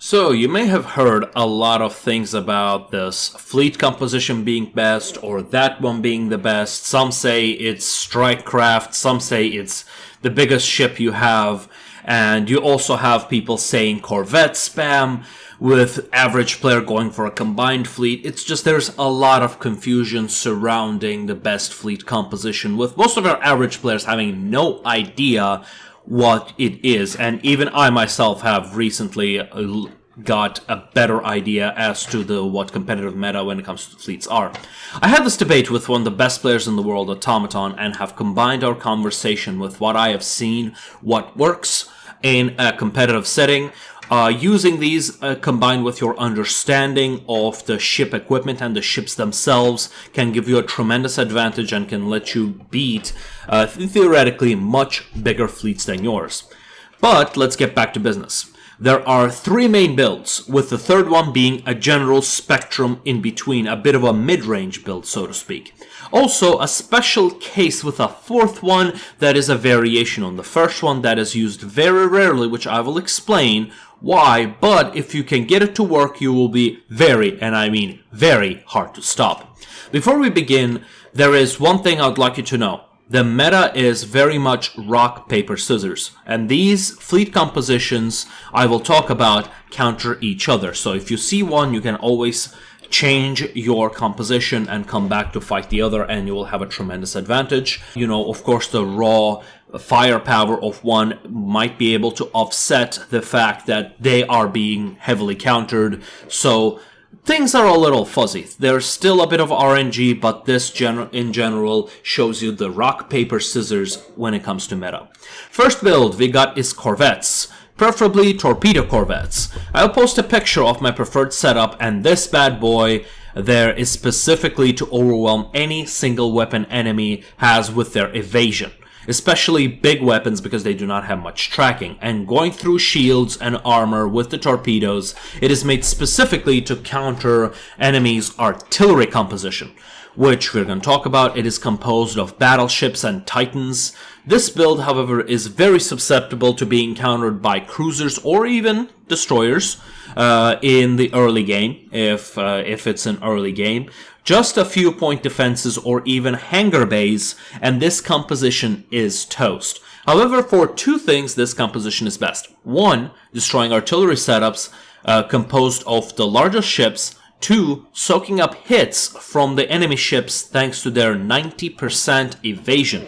So, you may have heard a lot of things about this fleet composition being best or that one being the best. Some say it's strike craft, some say it's the biggest ship you have, and you also have people saying Corvette spam, with average player going for a combined fleet. It's just there's a lot of confusion surrounding the best fleet composition, with most of our average players having no idea what it is, and even I myself have recently got a better idea as to what competitive meta when it comes to fleets are. I had this debate with one of the best players in the world, Automaton, and have combined our conversation with what I have seen, what works in a competitive setting. Using these combined with your understanding of the ship equipment and the ships themselves can give you a tremendous advantage and can let you beat theoretically much bigger fleets than yours. But let's get back to business. There are three main builds, with the third one being a general spectrum in between, a bit of a mid-range build, so to speak. Also, a special case with a fourth one that is a variation on the first one that is used very rarely, which I will explain why, but if you can get it to work, you will be very, and I mean very, hard to stop. Before we begin, there is one thing I'd like you to know. The meta is very much rock, paper, scissors, and these fleet compositions I will talk about counter each other. So if you see one, you can always change your composition and come back to fight the other, and you will have a tremendous advantage. You know, of course, the raw firepower of one might be able to offset the fact that they are being heavily countered. So things are a little fuzzy. There's still a bit of RNG, but this in general shows you the rock, paper, scissors when it comes to meta. First build we got is Corvettes, preferably torpedo Corvettes. I'll post a picture of my preferred setup, and this bad boy there is specifically to overwhelm any single weapon enemy has with their evasion. Especially big weapons because they do not have much tracking, and going through shields and armor with the torpedoes, it is made specifically to counter enemies' artillery composition, which we're going to talk about. It is composed of battleships and titans. This build, however, is very susceptible to being countered by cruisers or even destroyers in the early game, if it's an early game. Just a few point defenses or even hangar bays, and this composition is toast. However, for two things, this composition is best. One, destroying artillery setups composed of the largest ships. Two, soaking up hits from the enemy ships thanks to their 90% evasion.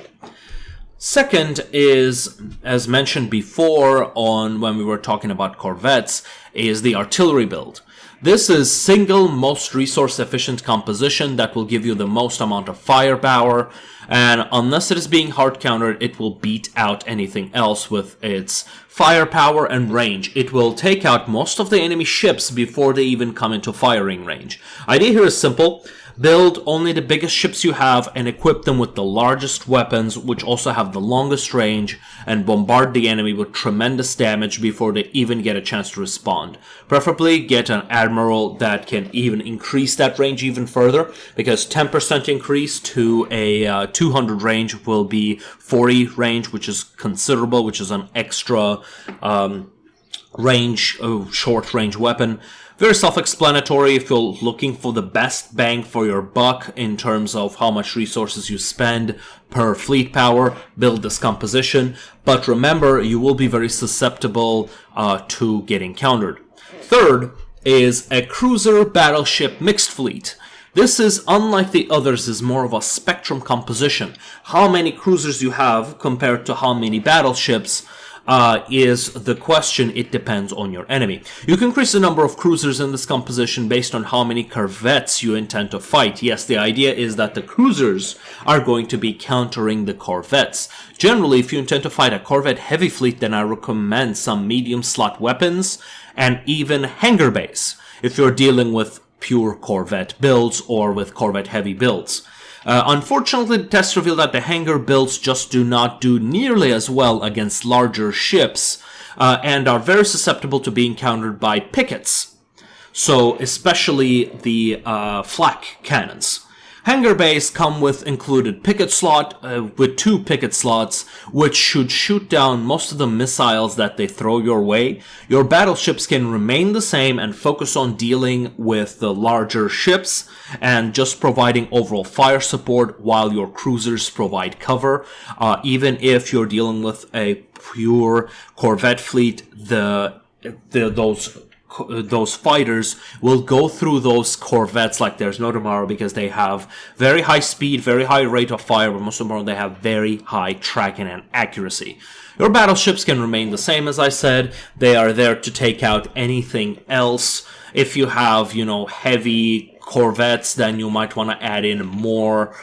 Second is, as mentioned before when we were talking about Corvettes, is the artillery build. This is single most resource efficient composition that will give you the most amount of firepower, and unless it is being hard countered, it will beat out anything else with its firepower and range. It will take out most of the enemy ships before they even come into firing range. Idea here is simple. Build only the biggest ships you have and equip them with the largest weapons, which also have the longest range, and bombard the enemy with tremendous damage before they even get a chance to respond. Preferably get an admiral that can even increase that range even further, because 10% increase to a 200 range will be 40 range, which is considerable, which is an extra short range weapon. Very self-explanatory. If you're looking for the best bang for your buck in terms of how much resources you spend per fleet power, build this composition. But remember, you will be very susceptible to getting countered. Third is a cruiser battleship mixed fleet. This is, unlike the others, is more of a spectrum composition. How many cruisers you have compared to how many battleships is the question. It depends on your enemy. You can increase the number of cruisers in this composition based on how many corvettes you intend to fight. Yes, the idea is that the cruisers are going to be countering the corvettes. Generally, if you intend to fight a corvette heavy fleet, then I recommend some medium slot weapons and even hangar bays if you're dealing with pure corvette builds or with corvette heavy builds. Unfortunately, the tests reveal that the hangar builds just do not do nearly as well against larger ships and are very susceptible to being countered by pickets. So, especially the flak cannons. Hangar bays come with included picket slot, with 2 picket slots, which should shoot down most of the missiles that they throw your way. Your battleships can remain the same and focus on dealing with the larger ships and just providing overall fire support while your cruisers provide cover. Even if you're dealing with a pure Corvette fleet, those fighters will go through those Corvettes like there's no tomorrow, because they have very high speed, very high rate of fire, but most importantly, they have very high tracking and accuracy. Your battleships can remain the same, as I said. They are there to take out anything else. If you have, heavy Corvettes, then you might want to add in more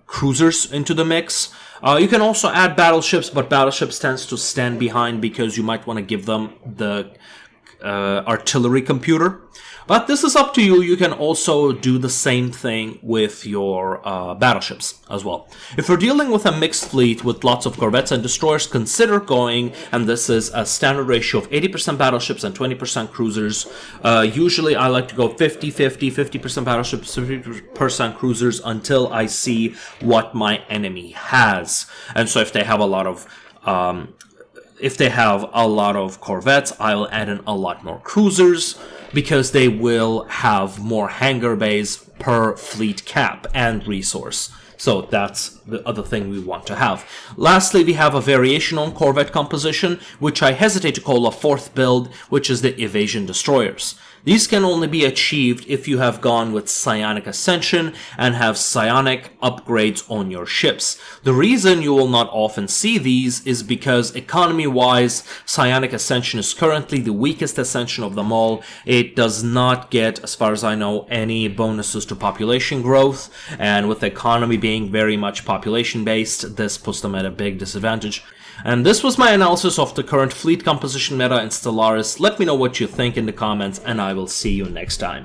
cruisers into the mix. You can also add battleships, but battleships tends to stand behind because you might want to give them the artillery computer. But this is up to you. You can also do the same thing with your battleships as well. If you're dealing with a mixed fleet with lots of corvettes and destroyers, consider going, and this is a standard ratio of 80% battleships and 20% cruisers. Usually I like to go 50-50, 50% battleships, 50% cruisers until I see what my enemy has. And so if they have a lot of corvettes, I'll add in a lot more cruisers, because they will have more hangar bays per fleet cap and resource. So that's the other thing we want to have. Lastly, we have a variation on Corvette composition, which I hesitate to call a 4th build, which is the Evasion Destroyers. These can only be achieved if you have gone with Psionic Ascension and have psionic upgrades on your ships. The reason you will not often see these is because economy-wise, Psionic Ascension is currently the weakest ascension of them all. It does not get, as far as I know, any bonuses to population growth, and with the economy being very much population-based, this puts them at a big disadvantage. And this was my analysis of the current fleet composition meta in Stellaris. Let me know what you think in the comments, and I will see you next time.